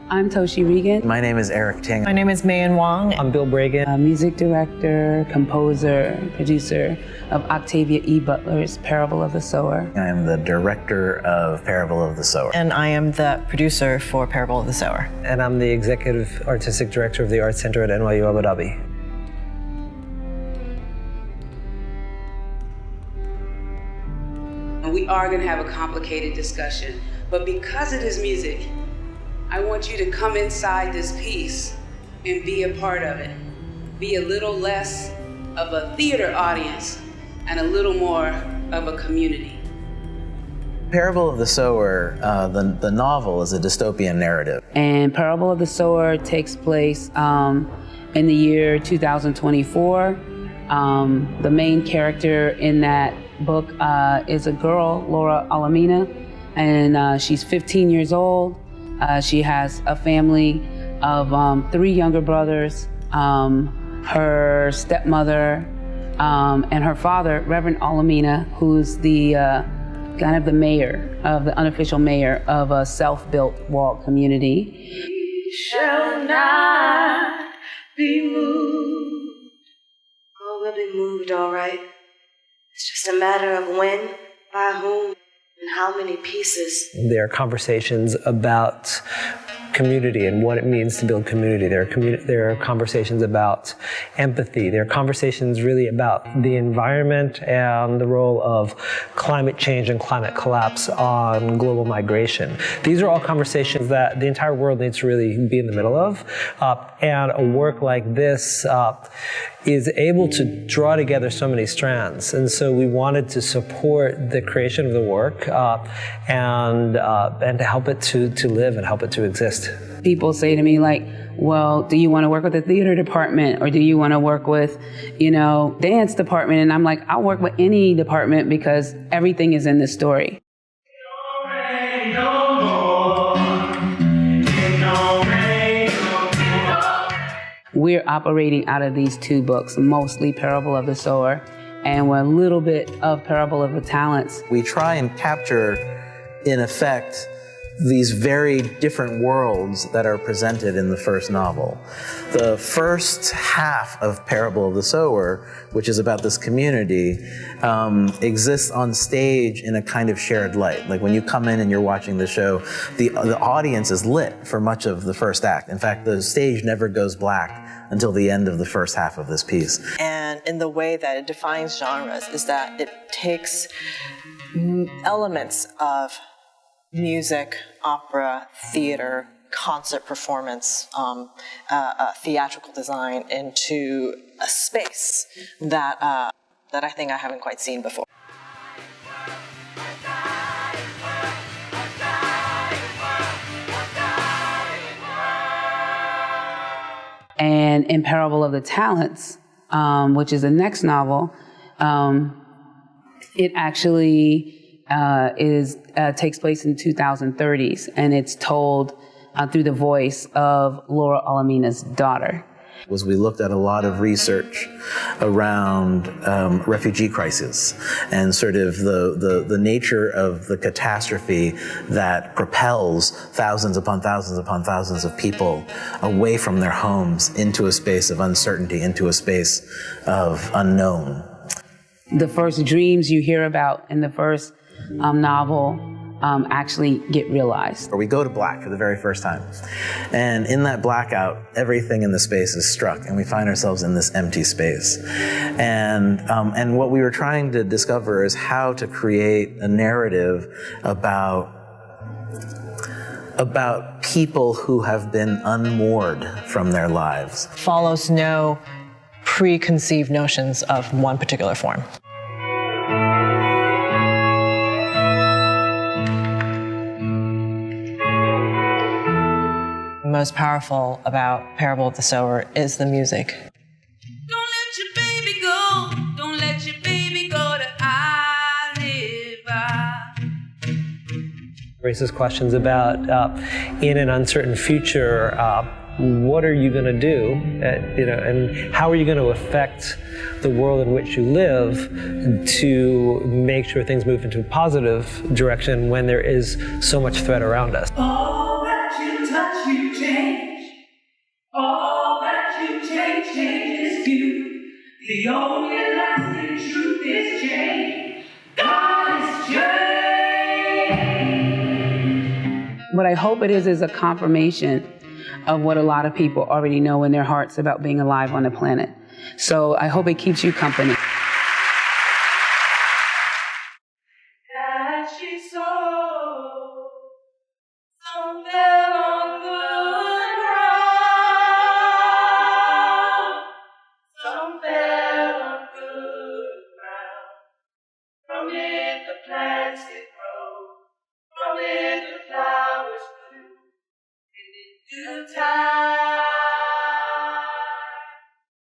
I'm Toshi Regan. My name is Eric Ting. My name is Mayan Wong. I'm Bill Bragan. A music director, composer, producer of Octavia E. Butler's Parable of the Sower. I am the director of Parable of the Sower. And I am the producer for Parable of the Sower. And I'm the executive artistic director of the Art Center at NYU Abu Dhabi. And we are going to have a complicated discussion, but because it is music, I want you to come inside this piece and be a part of it. Be a little less of a theater audience and a little more of a community. Parable of the Sower, the novel, is a dystopian narrative. And Parable of the Sower takes place in the year 2024. The main character in that book is a girl, Laura Alamina, and she's 15 years old. She has a family of 3 younger brothers, her stepmother, and her father, Reverend Alamina, who's the kind of the mayor, of the unofficial mayor of a self-built walled community. We shall not be moved. Oh, we'll be moved, all right. It's just a matter of when, by whom, and how many pieces. There are conversations about community and what it means to build community. There are conversations about empathy. There are conversations really about the environment and the role of climate change and climate collapse on global migration. These are all conversations that the entire world needs to really be in the middle of. And a work like this is able to draw together so many strands. And so we wanted to support the creation of the work and to help it to live and help it to exist. People say to me like, well, do you want to work with the theater department or do you want to work with, dance department? And I'm like, I'll work with any department because everything is in the story. We're operating out of these 2 books, mostly Parable of the Sower and a little bit of Parable of the Talents. We try and capture, in effect, these very different worlds that are presented in the first novel. The first half of Parable of the Sower, which is about this community, exists on stage in a kind of shared light. Like when you come in and you're watching the show, the audience is lit for much of the first act. In fact, the stage never goes black until the end of the first half of this piece. And in the way that it defines genres is that it takes elements of music, opera, theater, concert performance, theatrical design into a space that I think I haven't quite seen before. And in Parable of the Talents, which is the next novel, it actually takes place in 2030s, and it's told through the voice of Laura Alamina's daughter. We looked at a lot of research around refugee crisis and sort of the nature of the catastrophe that propels thousands upon thousands upon thousands of people away from their homes into a space of uncertainty, into a space of unknown. The first dreams you hear about in the first novel actually get realized. We go to black for the very first time. And in that blackout, everything in the space is struck, and we find ourselves in this empty space. And what we were trying to discover is how to create a narrative about people who have been unmoored from their lives. Follows no preconceived notions of one particular form. Most powerful about Parable of the Sower is the music. Don't let your baby go. Don't let your baby go to Raises questions about in an uncertain future, what are you going to do, and how are you going to affect the world in which you live to make sure things move into a positive direction when there is so much threat around us. All that you touch, you change. All that you change, changes you. The only lasting truth is change. God is change. What I hope it is a confirmation of what a lot of people already know in their hearts about being alive on the planet. So I hope it keeps you company.